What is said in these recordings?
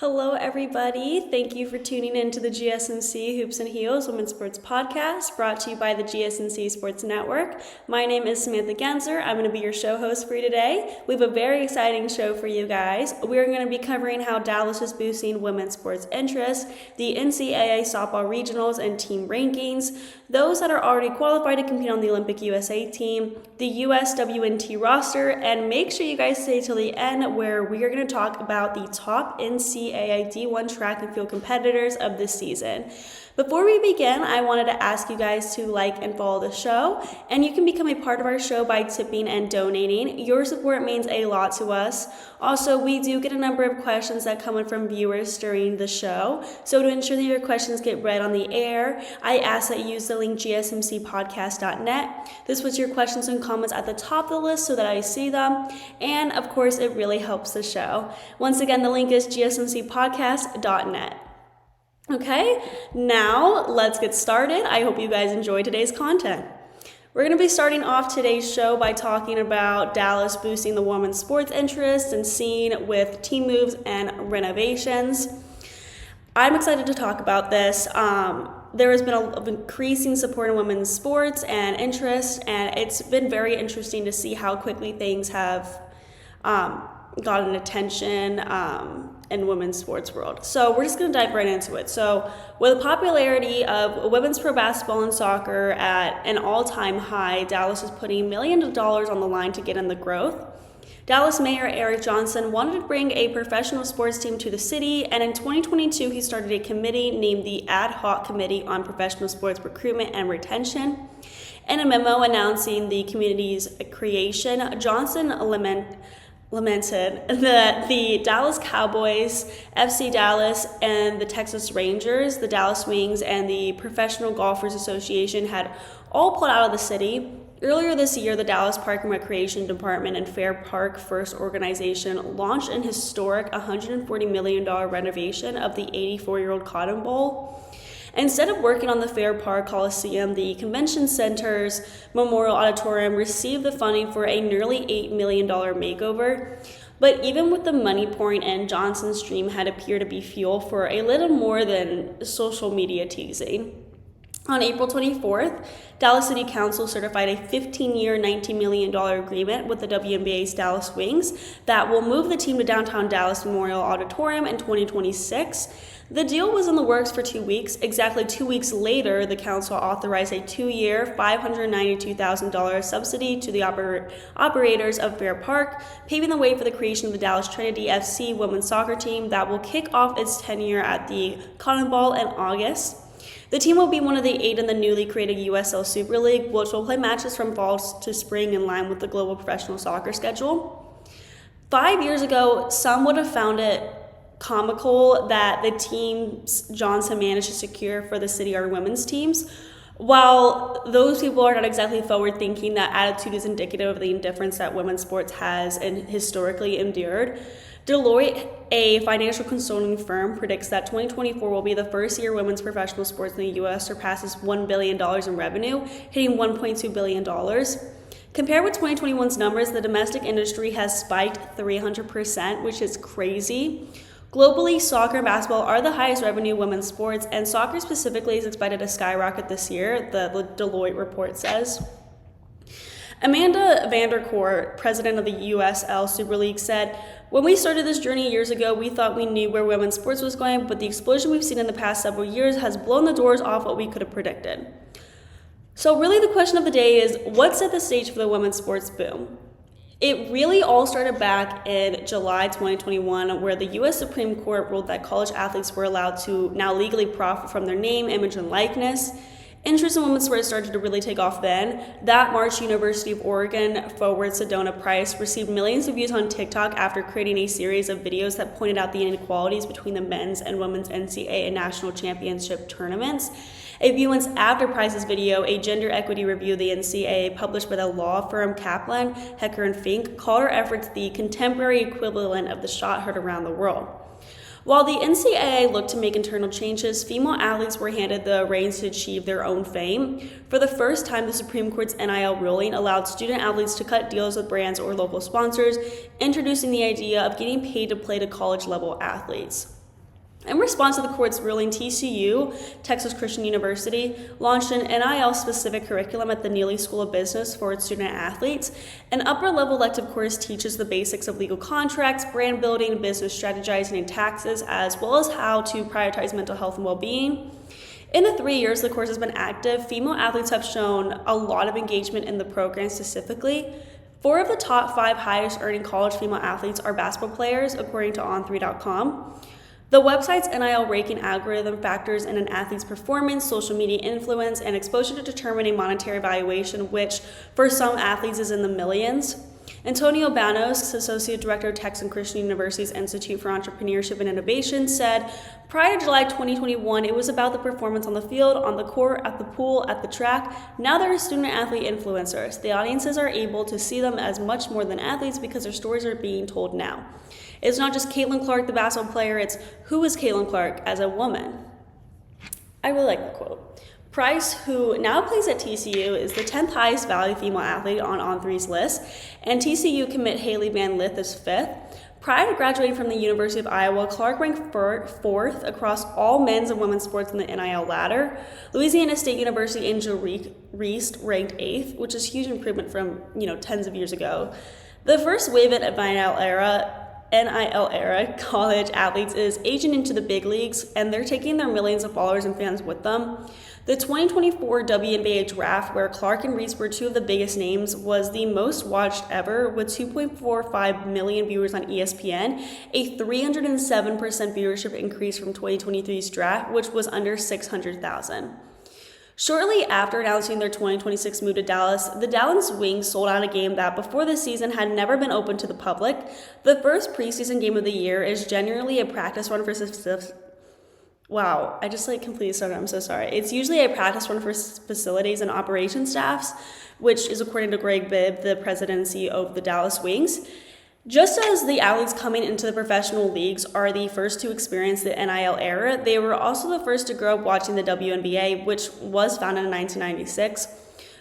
Hello, everybody. Thank you for tuning in to the GSMC Hoops and Heels Women's Sports Podcast, brought to you by the GSMC Sports Network. My name is Samantha Genzer. I'm going to be your show host for you today. We have a very exciting show for you guys. We're going to be covering how Dallas is boosting women's sports interest, the NCAA softball regionals and team rankings, those that are already qualified to compete on the Olympic USA team, the USWNT roster, and make sure you guys stay till the end where we are going to talk about the top NCAA D1 track and field competitors of this season. Before we begin, I wanted to ask you guys to like and follow the show, and you can become a part of our show by tipping and donating. Your support means a lot to us. Also, we do get a number of questions that come in from viewers during the show, so to ensure that your questions get read on the air, I ask that you use the link gsmcpodcast.net. This puts your questions and comments at the top of the list so that I see them, and of course, it really helps the show. Once again, the link is gsmcpodcast.net. Okay, now let's get started. I hope you guys enjoy today's content. We're going to be starting off today's show by talking about Dallas boosting the women's sports interest and scene with team moves and renovations. I'm excited to talk about this. There has been an increasing support in women's sports and interest, and it's been very interesting to see how quickly things have gotten attention in women's sports world. So we're just going to dive right into it. So with the popularity of women's pro basketball and soccer at an all-time high, Dallas is putting millions of dollars on the line to get in the growth. Dallas Mayor Eric Johnson wanted to bring a professional sports team to the city, and in 2022 he started a committee named the Ad Hoc Committee on Professional Sports Recruitment and Retention. In a memo announcing the committee's creation, Johnson lamented that the Dallas Cowboys, FC Dallas, and the Texas Rangers, the Dallas Wings, and the Professional Golfers Association had all pulled out of the city. Earlier this year, the Dallas Park and Recreation Department and Fair Park First organization launched an historic $140 million renovation of the 84-year-old Cotton Bowl. Instead of working on the Fair Park Coliseum, the Convention Center's Memorial Auditorium received the funding for a nearly $8 million makeover. But even with the money pouring in, Johnson's dream had appeared to be fuel for a little more than social media teasing. On April 24th, Dallas City Council certified a 15-year, $19 million agreement with the WNBA's Dallas Wings that will move the team to downtown Dallas Memorial Auditorium in 2026. The deal was in the works for 2 weeks. Exactly 2 weeks later, the council authorized a 2-year, $592,000 subsidy to the operators of Fair Park, paving the way for the creation of the Dallas Trinity FC women's soccer team that will kick off its tenure at the Cotton Bowl in August. The team will be one of the 8 in the newly created USL Super League, which will play matches from fall to spring in line with the global professional soccer schedule. 5 years ago, some would have found it comical that the teams Johnson managed to secure for the city are women's teams. While those people are not exactly forward thinking, that attitude is indicative of the indifference that women's sports has and historically endured. Deloitte, a financial consulting firm, predicts that 2024 will be the first year women's professional sports in the U.S. surpasses $1 billion in revenue, hitting $1.2 billion. Compared with 2021's numbers, the domestic industry has spiked 300%, which is crazy. Globally, soccer and basketball are the highest revenue women's sports, and soccer specifically is expected to skyrocket this year, the Deloitte report says. Amanda Vandercourt, president of the USL Super League, said, "When we started this journey years ago, we thought we knew where women's sports was going, but the explosion we've seen in the past several years has blown the doors off what we could have predicted." So really the question of the day is, what set the stage for the women's sports boom? It really all started back in July 2021, where the U.S. Supreme Court ruled that college athletes were allowed to now legally profit from their name, image, and likeness. Interest in women's sports started to really take off then. That March, University of Oregon forward Sedona Price received millions of views on TikTok after creating a series of videos that pointed out the inequalities between the men's and women's NCAA national championship tournaments. A few months after Price's video, a gender equity review of the NCAA published by the law firm Kaplan, Hecker and Fink called her efforts the contemporary equivalent of the shot heard around the world. While the NCAA looked to make internal changes, female athletes were handed the reins to achieve their own fame. For the first time, the Supreme Court's NIL ruling allowed student athletes to cut deals with brands or local sponsors, introducing the idea of getting paid to play to college-level athletes. In response to the court's ruling, TCU, Texas Christian University, launched an NIL-specific curriculum at the Neely School of Business for its student athletes. An upper-level elective course teaches the basics of legal contracts, brand building, business strategizing, and taxes, as well as how to prioritize mental health and well-being. In the 3 years the course has been active, female athletes have shown a lot of engagement in the program specifically. 4 of the top 5 highest-earning college female athletes are basketball players, according to On3.com. The website's NIL ranking algorithm factors in an athlete's performance, social media influence, and exposure to determine a monetary valuation, which for some athletes is in the millions. Antonio Banos, Associate Director of Texas Christian University's Institute for Entrepreneurship and Innovation, said, prior to July 2021, it was about the performance on the field, on the court, at the pool, at the track. Now there are student-athlete influencers. The audiences are able to see them as much more than athletes because their stories are being told now. It's not just Caitlin Clark, the basketball player, it's who is Caitlin Clark as a woman? I really like the quote. Price, who now plays at TCU, is the 10th highest value female athlete on On3's list, and TCU commit Haley Van Lith is 5th. Prior to graduating from the University of Iowa, Clark ranked 4th across all men's and women's sports in the NIL ladder. Louisiana State University Angel Reese ranked 8th, which is a huge improvement from tens of years ago. The first wave of NIL era college athletes is aging into the big leagues, and they're taking their millions of followers and fans with them. The 2024 WNBA draft, where Clark and Reese were 2 of the biggest names, was the most watched ever, with 2.45 million viewers on ESPN, a 307% viewership increase from 2023's draft, which was under 600,000. Shortly after announcing their 2026 move to Dallas, the Dallas Wings sold out a game that before the season had never been open to the public. The first preseason game of the year is generally a practice run for Wow, I just completely started. I'm so sorry. It's usually a practice run for facilities and operations staffs, which is according to Greg Bibb, the president and CEO of the Dallas Wings. Just as the athletes coming into the professional leagues are the first to experience the NIL era, they were also the first to grow up watching the WNBA, which was founded in 1996.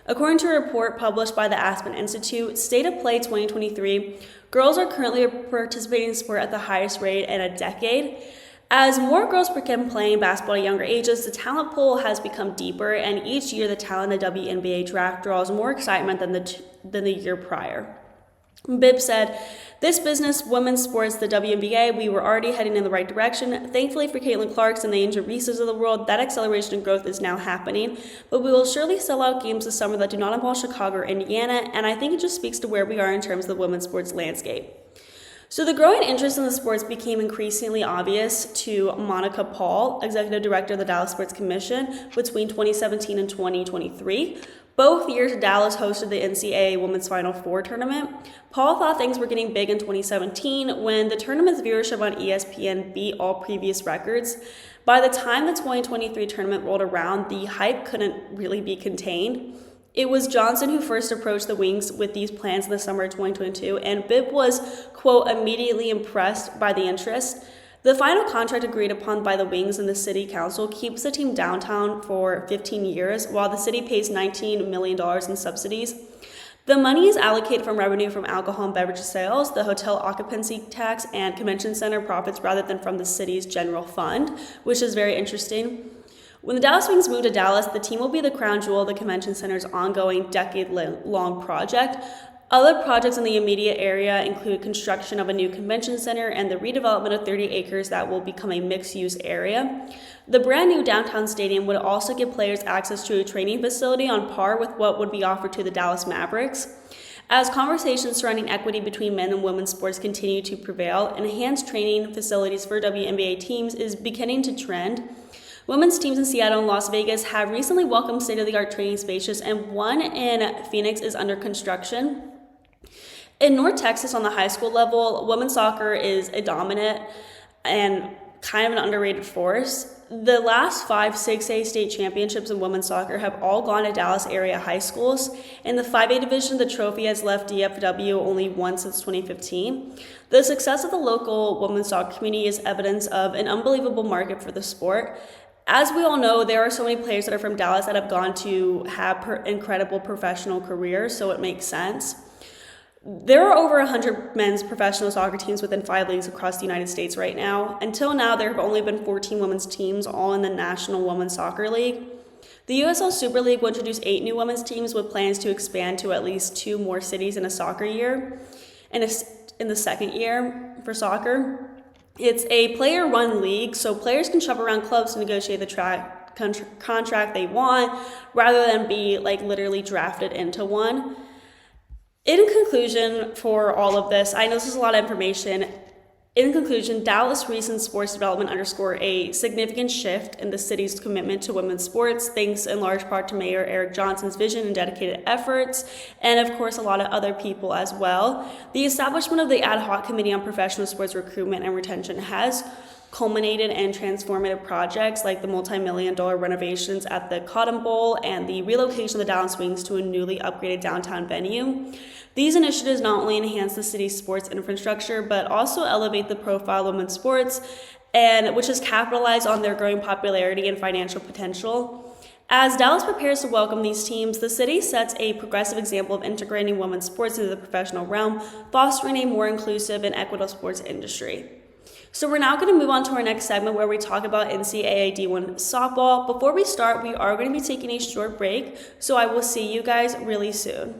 According to a report published by the Aspen Institute, State of Play 2023, girls are currently participating in sport at the highest rate in a decade. As more girls begin playing basketball at younger ages, the talent pool has become deeper, and each year the talent in the WNBA draft draws more excitement than the year prior. Bibb said, this business, women's sports, the WNBA, we were already heading in the right direction. Thankfully for Caitlin Clarks and the Angel Reeses of the world, that acceleration and growth is now happening. But we will surely sell out games this summer that do not involve Chicago or Indiana, and I think it just speaks to where we are in terms of the women's sports landscape. So the growing interest in the sports became increasingly obvious to Monica Paul, executive director of the Dallas Sports Commission, between 2017 and 2023. Both years, Dallas hosted the NCAA Women's Final Four tournament. Paul thought things were getting big in 2017 when the tournament's viewership on ESPN beat all previous records. By the time the 2023 tournament rolled around, the hype couldn't really be contained. It was Johnson who first approached the Wings with these plans in the summer of 2022, and Bibb was, quote, immediately impressed by the interest. The final contract agreed upon by the Wings and the City Council keeps the team downtown for 15 years, while the city pays $19 million in subsidies. The money is allocated from revenue from alcohol and beverage sales, the hotel occupancy tax, and convention center profits rather than from the city's general fund, which is very interesting. When the Dallas Wings move to Dallas, the team will be the crown jewel of the convention center's ongoing decade-long project. Other projects in the immediate area include construction of a new convention center and the redevelopment of 30 acres that will become a mixed-use area. The brand new downtown stadium would also give players access to a training facility on par with what would be offered to the Dallas Mavericks. As conversations surrounding equity between men and women's sports continue to prevail, enhanced training facilities for WNBA teams is beginning to trend. Women's teams in Seattle and Las Vegas have recently welcomed state-of-the-art training spaces, and one in Phoenix is under construction. In North Texas, on the high school level, women's soccer is a dominant and kind of an underrated force. The last 5 6A state championships in women's soccer have all gone to Dallas area high schools. In the 5A division, the trophy has left DFW only once since 2015. The success of the local women's soccer community is evidence of an unbelievable market for the sport. As we all know, there are so many players that are from Dallas that have gone to have incredible professional careers, so it makes sense. There are over 100 men's professional soccer teams within 5 leagues across the United States right now. Until now, there have only been 14 women's teams, all in the National Women's Soccer League. The USL Super League will introduce 8 new women's teams with plans to expand to at least 2 more cities in a soccer year. And in the second year for soccer, it's a player-run league, so players can shop around clubs to negotiate the contract they want rather than be literally drafted into one. In conclusion, for all of this, I know this is a lot of information. In conclusion, Dallas recent sports development underscore a significant shift in the city's commitment to women's sports, thanks in large part to Mayor Eric Johnson's vision and dedicated efforts, and of course a lot of other people as well. The establishment of the ad hoc committee on professional sports recruitment and retention has culminated in transformative projects like the multi-million-dollar renovations at the Cotton Bowl and the relocation of the Dallas Wings to a newly upgraded downtown venue. These initiatives not only enhance the city's sports infrastructure, but also elevate the profile of women's sports, and which has capitalized on their growing popularity and financial potential. As Dallas prepares to welcome these teams, the city sets a progressive example of integrating women's sports into the professional realm, fostering a more inclusive and equitable sports industry. So we're now going to move on to our next segment where we talk about NCAA D1 softball. Before we start, we are going to be taking a short break, so I will see you guys really soon.